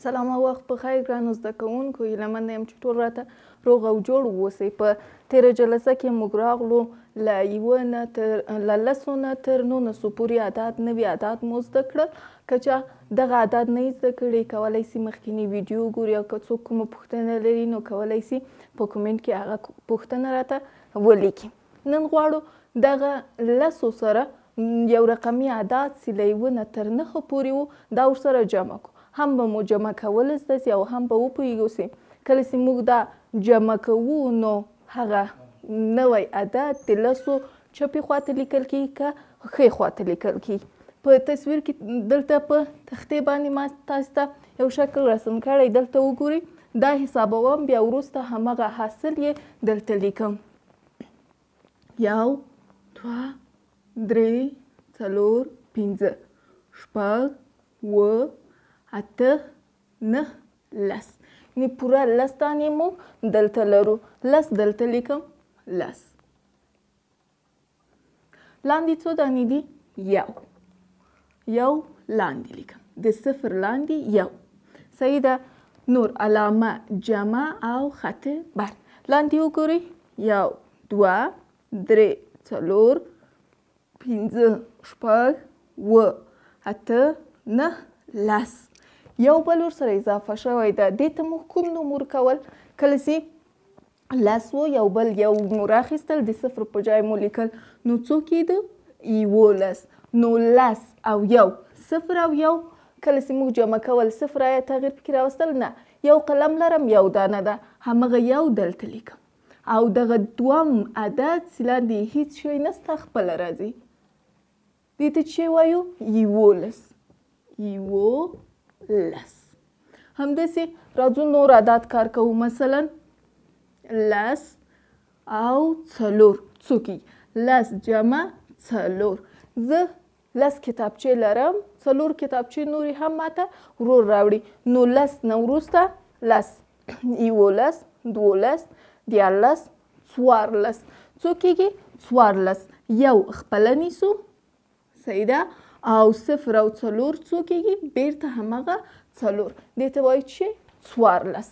سلام او وخت په خیر ګرانو زده کوونکو، هیله مند یم چې ټول راته روغ او جوړ واوسئ. په تېره جلسه کې موږ راغلو له 10 نه تر 19 پورې عدد نوي عدد مو زده کړل. که چا دغه عدد نه زده کړي کولی سي مخکینی ویډیو وګوري، او که څوک کومه پوښتنه لري نو کولی سي په کومنټ کې هغه پوښتنه راته ولیکي. نن غواړو دغه 10 سره یو رقمي عدد چې له 1 نه تر 9 پورې و دا ورسره جمع کړو. هم به مو جمع کول زده سي او هم به وپوهیږو چې کله چې موږ دا جمع کوو نو هغه نوی عدد د 10 چپې خواته لیکل کیږي که ښۍ خواته لیکل کیږي. په تصویر کې دلته په تختې باندې ما تاسو ته یو شکل رسم کړی، دلته وګورئ. دا حسابوم، بیا وروسته همغه حاصل یې دلته لیکم. 1 2 3 4 5 6 7 8 9 10. یعنې پوره 10 دانې مو دلته لرو. 10 دلته لیکم 10. لاندې څو دانې دي؟ 1 لاندې لیکم، د 0 لاندې 1. صحیح ده. نور علامه جمع او خط بر. لاندې وګورئ. 1 2 3 4 5 6 7 8 9 10. یو بل ورسره اضافه شوی ده. دې ته موږ کوم نوم ورکول؟ کله چې 10 و یو بل یو مو راخیستل، د 0 په ځای مو لیکل، نو څو کېده؟ 11. نو 10 او 1 0 او 1 کله چې موږ جمع کول 0 آیا تغییر پکې راوستل؟ نه. یو قلم لرم، یو دانه ده، همغه 1 دلته لیکم. او دغه دوم عدد چې لاندې هیڅ شی نسته خپله راځي. دې ته چې وایو؟ 11. همداسې راځو نور عدد کار کوو. مثلا 10 او 4 څو کېږي؟ 10 جمع 4. زه 10 کتابچې لرم، 4 کتابچې نورې هم ماته ورور راوړي. نو 10 نه وروسته 10 11 12 14 14 څو کېږي؟ 14. یو خپله نیسو، صحیح ده، او 0 او 4 څو کېږي؟ بیرته همغه 4. دې ته وایي چې 14.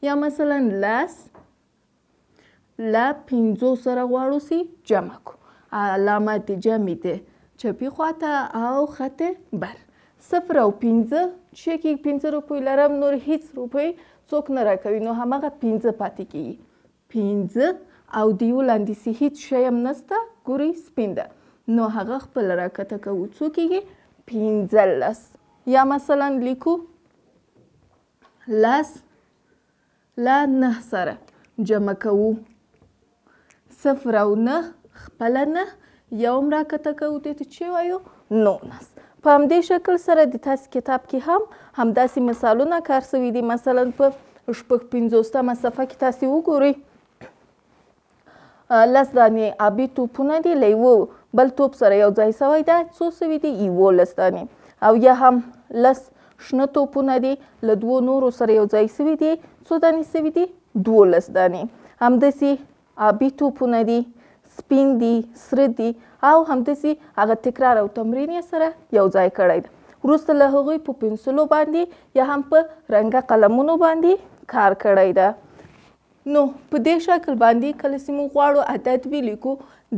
یا مثلا 10 له 5 سره غواړو چې جمع کړو. علامه د جمع د چپې خواته او خط بر. 0 او 5 چې کېږي؟ 5 روپۍ لرم، نور هیڅ روپۍ څوک نه راکوي، نو همغه 5 پاتې کېږي. 5 او د یو لاندې چې هیڅ شی هم نسته، ګورئ سپین ده، نو هغه خپله راکته کوو. څو کېږي؟ 15. یا مثلا لیکو 10 له 9 سره جمع کوو. 0 او 9 خپله 9 یو هم راکته کوو. دې ته چې وایو؟ 19. په همدې شکل سره د تاسې کتاب کې هم همداسې مثالونه کار سوي دي. مثلا په 50 صفحه کې تاسې وګورئ. 10 دانې آبي توپونه دي، له یوه بل توپ سره یو ځای سوی ده. څو سوي دي؟ 11 دانې. او یا هم 10 شنه توپونه دي، له 2 نورو سره یو ځای سوي دي. څو دانې سوي دي؟ 12 دانې. همداسې آبي توپونه دي، سپین دي، سره دي، او همداسې هغه تکرار او تمرین یې سره یو ځای کړی ده. وروسته له هغوی په پنسلو باندې یا هم په رنګه قلمونو باندې کار کړی ده. نو په دې شکل باندې کله چې موږ غواړو عدد ولیکو،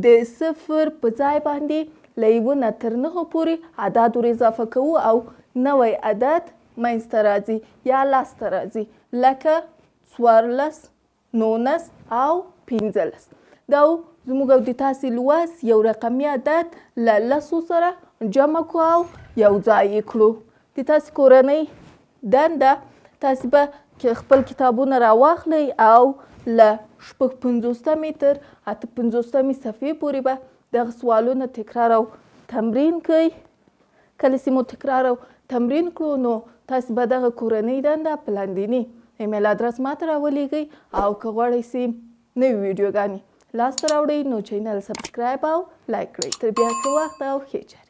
د 0 په ځای باندې له 1 نه تر 9 پورې عدد ور اضافه کوو او نوی عدد منځته راځي یا لاسته راځي، لکه 14 19 او 15. دا زموږ او د تاسې لوست یو رقمي عدد له 10 سره جمع کړو او یو ځای یې کړو. د تاسې کورنۍ دنده، تاسې به خپل کتابونه راواخلئ او له 55 تر 58 صفحې پورې به دغه سوالونه تکرار او تمرین کوئ. کله چې مو تکرار او تمرین کړو نو تاسې به دغه کورنۍ دنده په لاندیني ایمیل ادرس ماته راولیږئ، او که غواړئ چې نوې ویډیوګانې لاسته راوړئ نو چینل سبسکرایب او لایک کړئ. تر بیا ښه وخت او ښې چارې.